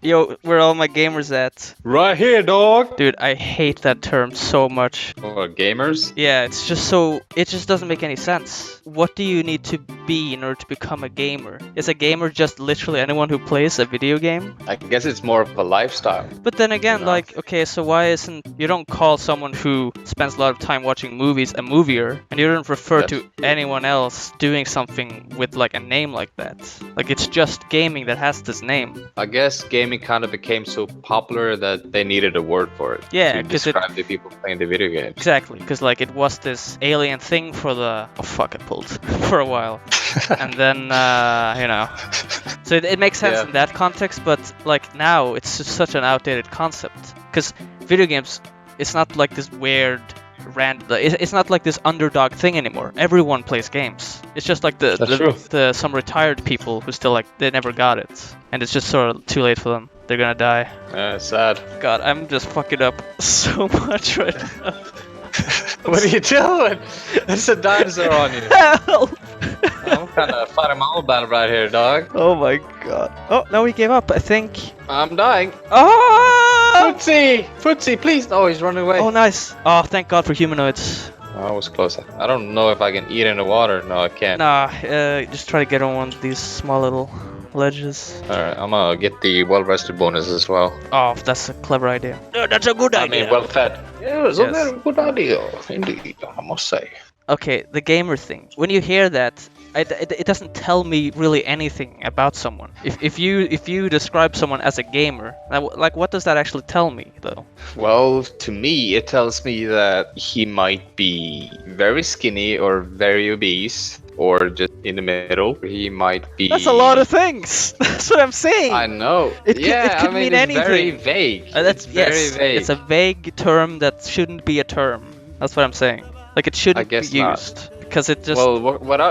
Yo, where all my gamers at? Right here, dog. Dude, I hate that term so much. Or gamers? Yeah, it's just so... It just doesn't make any sense. What do you need to be in order to become a gamer? Is a gamer just literally anyone who plays a video game? I guess it's more of a lifestyle. But then again, You know? like, okay, so why isn't... You don't call someone who spends a lot of time watching movies a movier, and you don't refer That's to true. anyone else doing something with, like, a name like that. Like, it's just gaming that has this name. I guess gaming kind of became so popular that they needed a word for it. Yeah, to 'cause it- describe the people playing the video games. Exactly, because, like, it was this alien thing for the... Oh, fuck, I pulled. For a while. And then, you know... So it makes sense Yeah. in that context, but, like, now it's just such an outdated concept. Because video games, it's not like this weird... It's not like this underdog thing anymore. Everyone plays games. It's just like That's true. some retired people who still, like, they never got it, and it's just sort of too late for them. They're gonna die. Sad. God, I'm just fucking up so much right now. What are you doing? There's a dinosaur on you. Help! I'm kind of fighting my own battle right here, dog. Oh my god. Oh, no, we gave up, I think. I'm dying. Oh! Footsie, please. Oh, he's running away. Oh, nice. Oh, thank God for humanoids. Oh, I was close. I don't know if I can eat in the water. No, I can't. Nah, just try to get on one of these small little ledges. Alright, I'm gonna get the well-rested bonus as well. Oh, that's a clever idea. No, that's a good I mean, well-fed. Yeah, it's Yes. a very good idea, indeed, I must say. Okay, the gamer thing. When you hear that, it doesn't tell me really anything about someone. If you describe someone as a gamer, like, what does that actually tell me, though? Well, to me, it tells me that he might be very skinny or very obese, or just in the middle. He might be... That's a lot of things. That's what I'm saying. I know. It could- yeah, it could I mean, mean it's anything. very vague. That's it's very yes. vague. It's a vague term that shouldn't be a term. That's what I'm saying. Like, it shouldn't guess be not. used because it just Well, what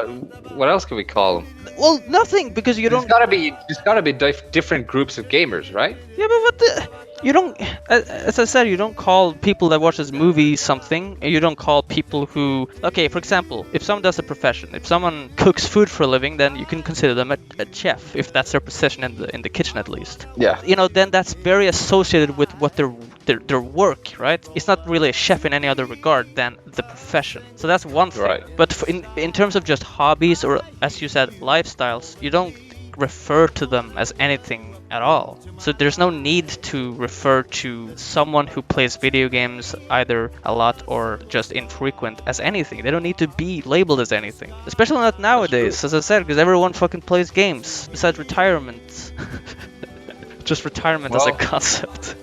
else can we call him? well, nothing, because you don't. There's gotta be different groups of gamers, right? Yeah, but what the? You don't. As I said, you don't call people that watch this movie something. And you don't call people who. Okay, for example, if someone does a profession, if someone cooks food for a living, then you can consider them a chef, if that's their position in the kitchen at least. Yeah. You know, then that's very associated with what their work, right? It's not really a chef in any other regard than the profession. So that's one thing. Right. But in terms of just hobbies, or as you said, lifestyles, you don't refer to them as anything at all. So there's no need to refer to someone who plays video games either a lot or just infrequent as anything. They don't need to be labeled as anything. Especially not nowadays, as I said, because everyone fucking plays games besides retirement. Just retirement as a Well- concept.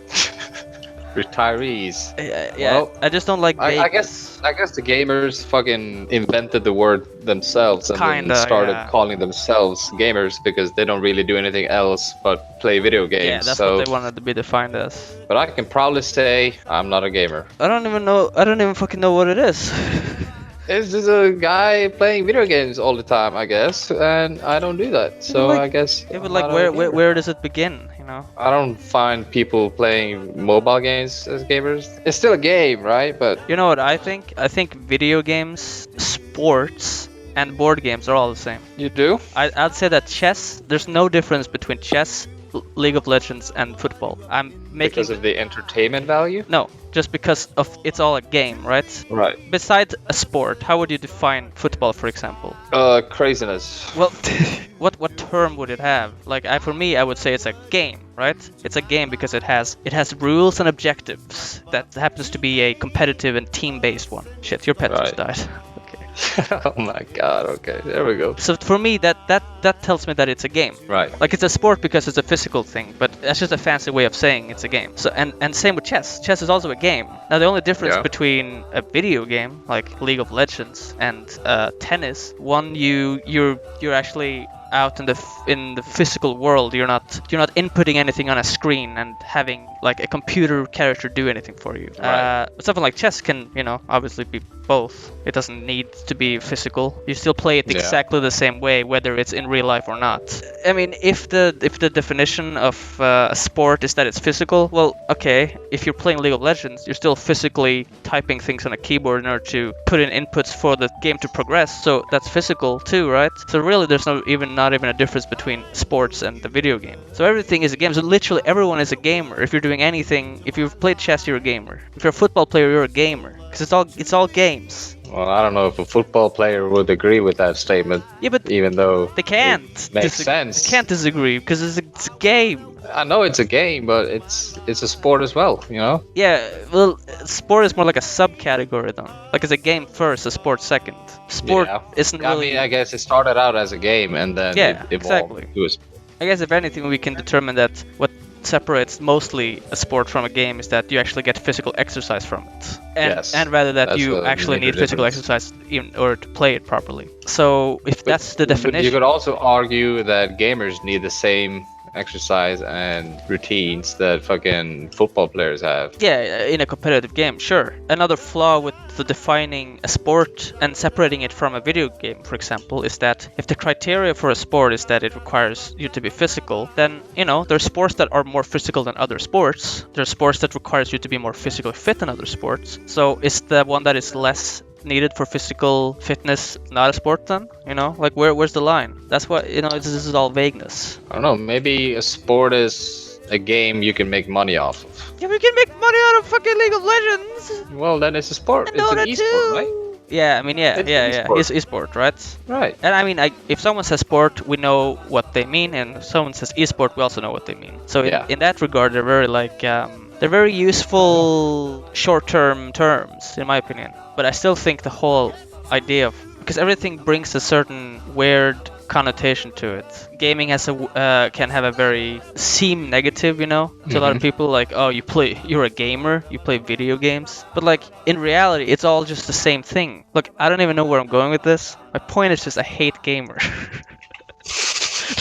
Retirees. Yeah, Well, I just don't like I guess the gamers fucking invented the word themselves and Kinda, then started yeah. calling themselves gamers because they don't really do anything else but play video games. Yeah, that's so, what they wanted to be defined as. but I can proudly say I'm not a gamer. I don't even fucking know what it is. It's just a guy playing video games all the time, I guess, and I don't do that. So like- I guess. Yeah, but I'm like, not a where gamer. where does it begin? You know? I don't find people playing mobile games as gamers. It's still a game, right? But You know what I think? I think video games, sports, and board games are all the same. you do? I'd say that chess, there's no difference between chess, League of Legends, and football. I'm making... Because of the entertainment value? No, just because of it's all a game, right? Right. Besides a sport, how would you define football, for example? Craziness. Well, what term would it have? Like, for me, I would say it's a game, right? It's a game because it has rules and objectives. That happens to be a competitive and team-based one. Shit, your pet just Right. died. Okay. Oh my god, okay, there we go. So for me, that tells me that it's a game. Right. Like, it's a sport because it's a physical thing, but that's just a fancy way of saying it's a game. So and same with chess. Chess is also a game. Now the only difference Yeah. between a video game like League of Legends and tennis, one you're actually out in the physical world. You're not inputting anything on a screen and having like a computer character do anything for you. Right. Something like chess can, obviously be both. It doesn't need to be physical. You still play it Yeah. exactly the same way, whether it's in real life or not. I mean, if the definition of a sport is that it's physical, well, okay. If you're playing League of Legends, you're still physically typing things on a keyboard in order to put in inputs for the game to progress. So that's physical too, right? So really, there's not even a difference between sports and the video game. So everything is a game. So literally everyone is a gamer. If you're doing anything, if you've played chess, you're a gamer. If you're a football player, you're a gamer. Because it's all games. Well, I don't know if a football player would agree with that statement. Yeah, but even though they can't. it makes sense. They can't disagree because it's a game. I know it's a game, but it's a sport as well, you know? Yeah, well, sport is more like a subcategory then. Like it's a game first, a sport second. Sport isn't really... I mean, I guess it started out as a game and then it evolved to a sport. I guess if anything, we can determine that what separates mostly a sport from a game is that you actually get physical exercise from it. And rather that you actually need physical exercise in order to play it properly. So if that's the definition... But you could also argue that gamers need the same exercise and routines that fucking football players have. Yeah, in a competitive game, sure. Another flaw with the defining a sport and separating it from a video game, for example, is that if the criteria for a sport is that it requires you to be physical, then, you know, there's sports that are more physical than other sports. There's sports that requires you to be more physically fit than other sports. So is the one that is less needed for physical fitness not a sport then? You know, like where's the line? That's what, you know, this is all vagueness. I don't know, maybe a sport is a game you can make money off of. Yeah, we can make money out of fucking League of Legends! Well, then it's a sport. It's an esport, right? Yeah, I mean, it's esport, right? Right. And I mean, if someone says sport, we know what they mean, and if someone says esport, we also know what they mean. So in that regard, they're very like, they're very useful short-term terms, in my opinion. But I still think the whole idea of, because everything brings a certain weird connotation to it. Gaming has can have a very seem negative, you know, to a lot of people. Like, oh, you're a gamer, you play video games. But like in reality, it's all just the same thing. Look, I don't even know where I'm going with this. My point is just I hate gamer.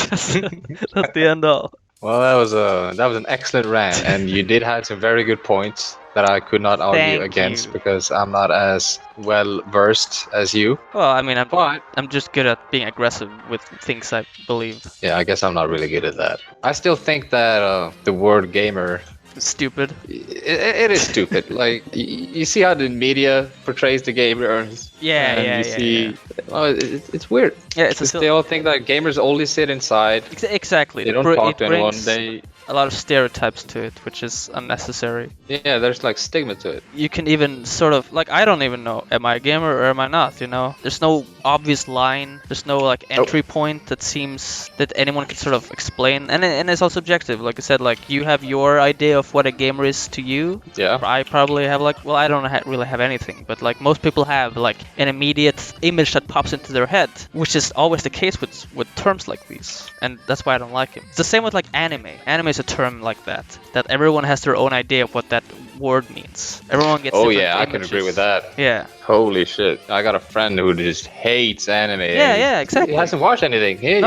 That's the end all. Well, that was an excellent rant, and you did have some very good points that I could not argue against because I'm not as well versed as you. Well, I mean, I'm just good at being aggressive with things I believe. Yeah, I guess I'm not really good at that. I still think that the word gamer... Stupid. It is stupid. Like, you see how the media portrays the gamers. Yeah. Well, it's weird. Yeah, they all think that gamers only sit inside. Exactly. They don't talk to anyone. A lot of stereotypes to it, which is unnecessary. Yeah, there's like stigma to it. You can even sort of, like, I don't even know, am I a gamer or am I not, you know? There's no obvious line, there's no like entry point that seems that anyone can sort of explain, and it's all subjective. Like I said, like, you have your idea of what a gamer is to you. Yeah. I probably have like, well, I don't really have anything, but like most people have like an immediate image that pops into their head, which is always the case with terms like these, and that's why I don't like it. It's the same with like anime. Anime is a term like that everyone has their own idea of what that word means. Everyone gets different images. I can agree with that. Yeah. Holy shit. I got a friend who just hates anime. Yeah, exactly. He hasn't watched anything. He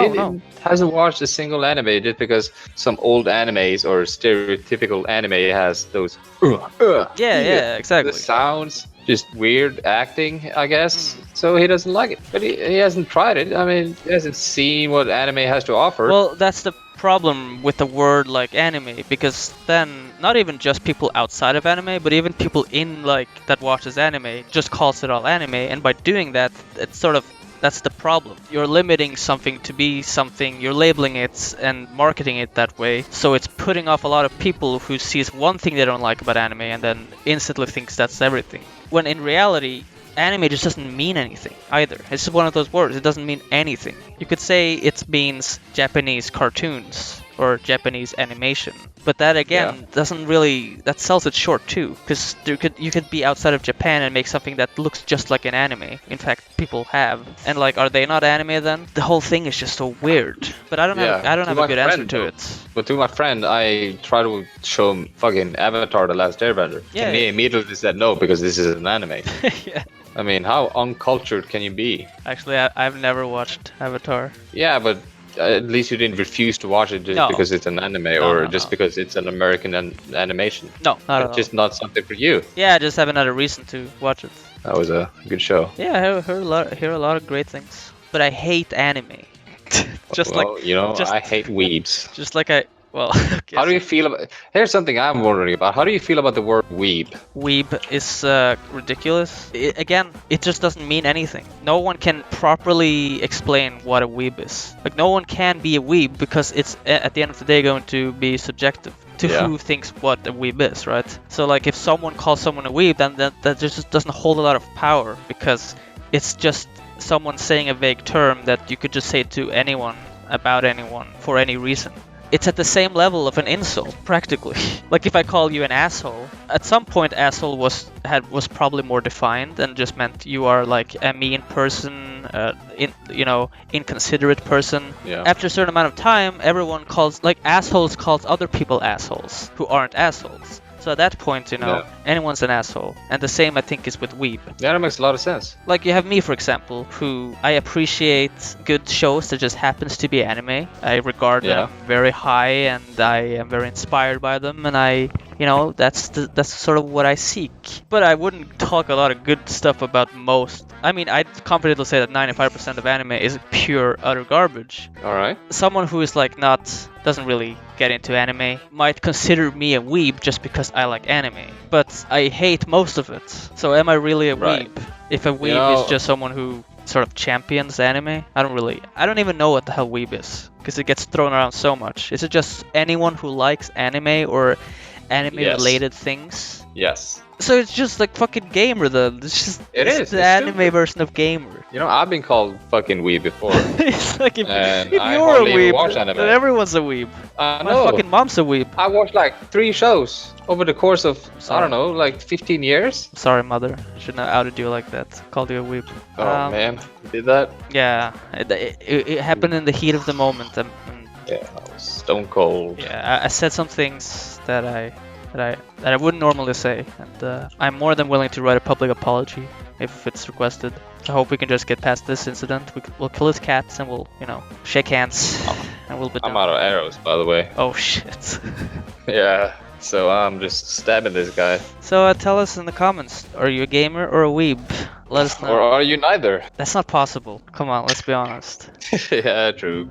hasn't watched a single anime just because some old animes or stereotypical anime has those yeah, exactly. The sounds, just weird acting, I guess. So he doesn't like it. But he hasn't tried it. I mean, he hasn't seen what anime has to offer. Well, that's the problem with the word like anime, because then not even just people outside of anime, but even people in like that watches anime just calls it all anime, and by doing that, it's sort of, that's the problem. You're limiting something to be something, you're labeling it and marketing it that way, so it's putting off a lot of people who sees one thing they don't like about anime and then instantly thinks that's everything. When in reality, anime just doesn't mean anything either. It's just one of those words. It doesn't mean anything. You could say it means Japanese cartoons or Japanese animation, but that again doesn't really, that sells it short too, because you could be outside of Japan and make something that looks just like an anime. In fact, people have, and like, are they not anime then? The whole thing is just so weird. But I don't have a good answer to it. But to my friend, I try to show him fucking Avatar: The Last Airbender. Yeah. And he immediately said no because this is an anime. Yeah. I mean, how uncultured can you be? Actually, I've never watched Avatar. Yeah, but at least you didn't refuse to watch it just because it's an anime just because it's an American animation. No, not at all. It's just not something for you. Yeah, I just have another reason to watch it. That was a good show. Yeah, I hear a lot of great things. But I hate anime. I hate weebs. Just like Well, okay, How do so you feel about? Here's something I'm wondering about. How do you feel about the word weeb? weeb is ridiculous. Again, it just doesn't mean anything. No one can properly explain what a weeb is. Like, no one can be a weeb because it's at the end of the day going to be subjective to Yeah. who thinks what a weeb is, right? So, like, if someone calls someone a weeb, then that just doesn't hold a lot of power because it's just someone saying a vague term that you could just say to anyone about anyone for any reason. It's at the same level of an insult, practically. Like if I call you an asshole, at some point asshole was probably more defined and just meant you are like a mean person, inconsiderate person. Yeah. After a certain amount of time, everyone calls like assholes calls other people assholes who aren't assholes. So at that point, Yeah. anyone's an asshole. And the same I think is with weeb. Yeah, that makes a lot of sense. Like you have me, for example, who I appreciate good shows that just happens to be anime. I regard Yeah. them very high, and I am very inspired by them, and that's sort of what I seek. But I wouldn't talk a lot of good stuff about most. I mean, I'd confidently say that 95% of anime is pure utter garbage. All right. Someone who is like doesn't really get into anime might consider me a weeb just because I like anime, but I hate most of it. So am I really a Right. weeb? If a weeb is just someone who sort of champions anime, I don't even know what the hell weeb is because it gets thrown around so much. Is it just anyone who likes anime or anime related things? Yes. So it's just like fucking gamer then. It's It's the anime stupid. version of gamer. I've been called fucking weeb before. It's like if And you're I a hardly even weeb, watch anime. then everyone's a weeb. I My know. fucking mom's a weeb. I watched like 3 shows over the course of, Sorry. I don't know, like 15 years. Sorry, mother. Shouldn't have outed you like that. Called you a weeb. Oh man, you did that? Yeah, it happened in the heat of the moment. And Yeah, I was stone cold. yeah, I said some things that I wouldn't normally say, and I'm more than willing to write a public apology if it's requested. I hope we can just get past this incident. We'll kill his cats and we'll, shake hands and we'll be done. I'm out of arrows, by the way. Oh shit. Yeah, so I'm just stabbing this guy. So tell us in the comments, are you a gamer or a weeb? Let us know. Or are you neither? That's not possible. Come on, let's be honest. Yeah, true.